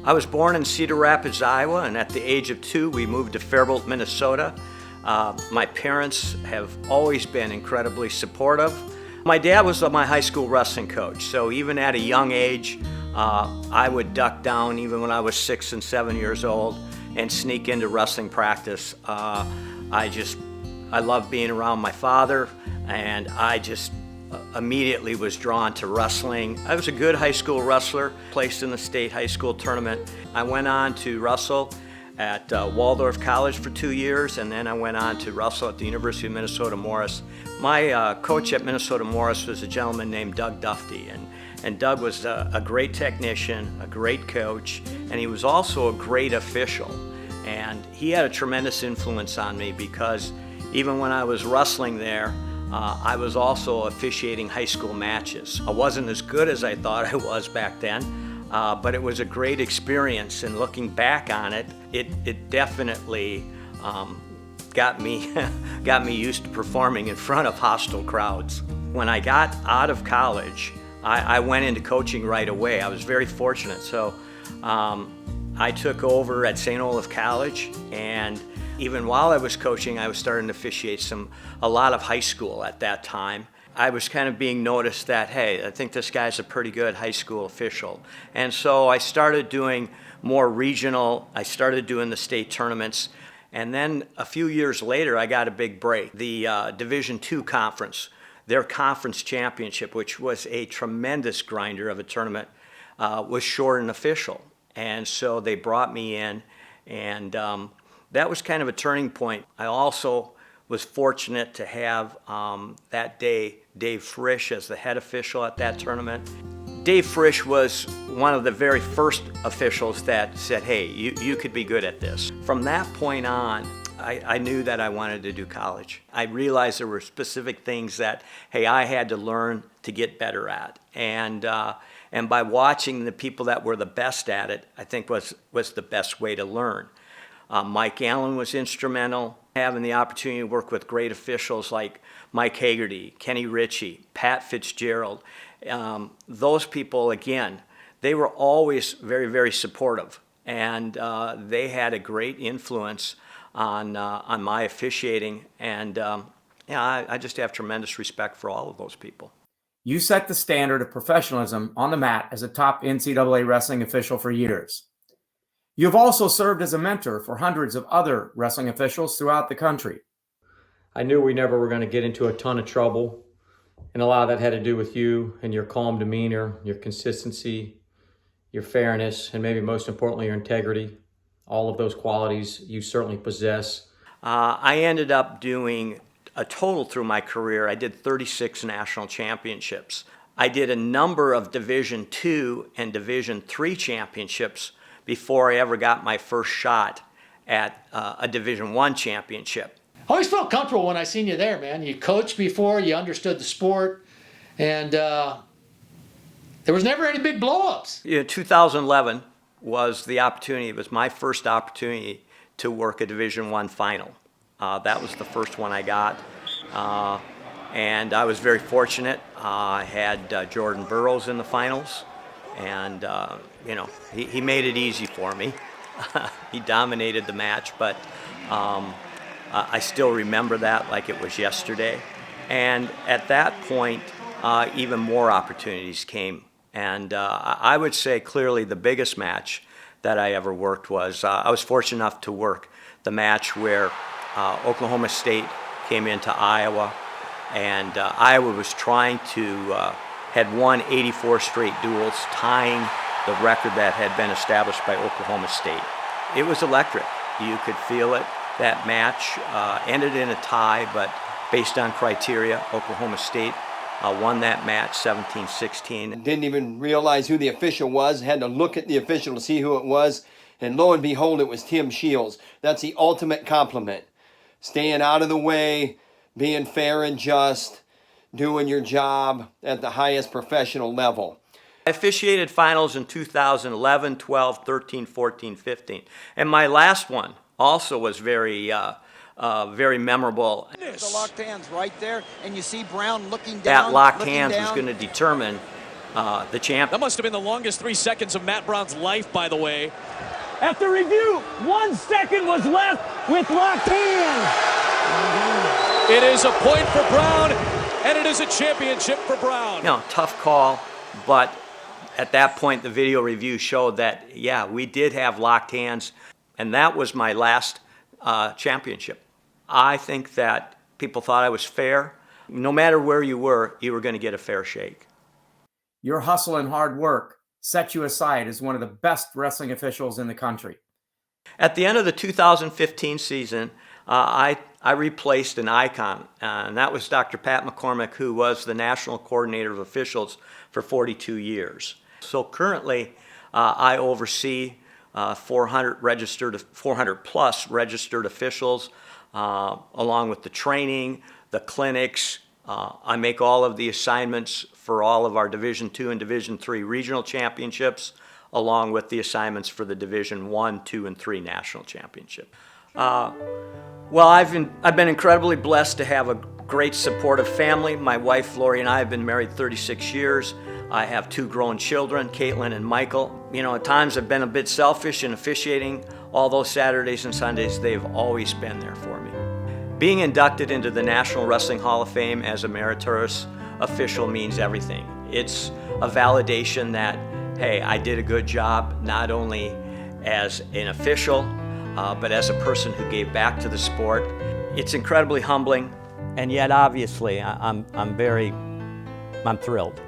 I was born in Cedar Rapids, Iowa, and at the age of 2, we moved to Faribault, Minnesota. My parents have always been incredibly supportive. My dad was my high school wrestling coach, so even at a young age, I would duck down even when I was 6 and 7 years old and sneak into wrestling practice. I loved being around my father, and I just immediately was drawn to wrestling. I was a good high school wrestler, placed in the state high school tournament. I went on to wrestle at Waldorf College for 2 years, and then I went on to wrestle at the University of Minnesota Morris. My coach at Minnesota Morris was a gentleman named Doug Dufty, and Doug was a great technician, a great coach, and he was also a great official. And he had a tremendous influence on me because even when I was wrestling there, I was also officiating high school matches. I wasn't as good as I thought I was back then, but it was a great experience, and looking back on it, it definitely got me used to performing in front of hostile crowds. When I got out of college, I went into coaching right away. I was very fortunate. So I took over at St. Olaf College, and even while I was coaching, I was starting to officiate a lot of high school at that time. I was kind of being noticed that, hey, I think this guy's a pretty good high school official. And so I started doing more regional, I started doing the state tournaments, and then a few years later, I got a big break. The Division II conference, their conference championship, which was a tremendous grinder of a tournament, was short and official. And so they brought me in, and that was kind of a turning point. I also was fortunate to have that day Dave Frisch as the head official at that tournament. Dave Frisch was one of the very first officials that said, hey, you could be good at this. From that point on, I knew that I wanted to do college. I realized there were specific things that, hey, I had to learn to get better at. And by watching the people that were the best at it, I think was the best way to learn. Mike Allen was instrumental, having the opportunity to work with great officials like Mike Hagerty, Kenny Ritchie, Pat Fitzgerald. Those people, again, they were always very, very supportive, and they had a great influence on my officiating, and I just have tremendous respect for all of those people. You set the standard of professionalism on the mat as a top NCAA wrestling official for years. You've also served as a mentor for hundreds of other wrestling officials throughout the country. I knew we never were going to get into a ton of trouble, and a lot of that had to do with you and your calm demeanor, your consistency, your fairness, and maybe most importantly, your integrity. All of those qualities you certainly possess. I ended up doing a total through my career. I did 36 national championships. I did a number of Division II and Division III championships before I ever got my first shot at a Division I championship. I always felt comfortable when I seen you there, man. You coached before, you understood the sport, and there was never any big blow-ups. 2011 was the opportunity. It was my first opportunity to work a Division I final. That was the first one I got, and I was very fortunate. I had Jordan Burroughs in the finals, and he made it easy for me. He dominated the match, but I still remember that like it was yesterday. And at that point, even more opportunities came. And I would say clearly the biggest match that I ever worked was, I was fortunate enough to work the match where Oklahoma State came into Iowa, and Iowa was trying to, had won 84 straight duels, tying the record that had been established by Oklahoma State. It was electric. You could feel it. That match ended in a tie, but based on criteria, Oklahoma State won that match 17-16. Didn't even realize who the official was, had to look at the official to see who it was, and lo and behold, it was Tim Shiels. That's the ultimate compliment. Staying out of the way, being fair and just, doing your job at the highest professional level. I officiated finals in 2011, 12, 13, 14, 15. And my last one also was very memorable. The locked hands right there, and you see Brown looking down. That locked hands was going to determine the champ. That must have been the longest 3 seconds of Matt Brown's life, by the way. After review, 1 second was left with locked hands. It is a point for Brown, and it is a championship for Brown. You know, tough call, but at that point, the video review showed that, yeah, we did have locked hands, and that was my last championship. I think that people thought I was fair. No matter where you were going to get a fair shake. Your hustle and hard work set you aside as one of the best wrestling officials in the country. At the end of the 2015 season, I replaced an icon, and that was Dr. Pat McCormick, who was the National Coordinator of Officials for 42 years. So currently, I oversee 400 plus registered officials, along with the training, the clinics. I make all of the assignments for all of our Division II and Division III regional championships, along with the assignments for the Division I, II, and III national championship. Well, I've been incredibly blessed to have a great supportive family. My wife Lori and I have been married 36 years. I have 2 grown children, Caitlin and Michael. You know, at times I've been a bit selfish in officiating. All those Saturdays and Sundays, they've always been there for me. Being inducted into the National Wrestling Hall of Fame as a meritorious official means everything. It's a validation that, hey, I did a good job, not only as an official, but as a person who gave back to the sport. It's incredibly humbling, and yet obviously I'm thrilled.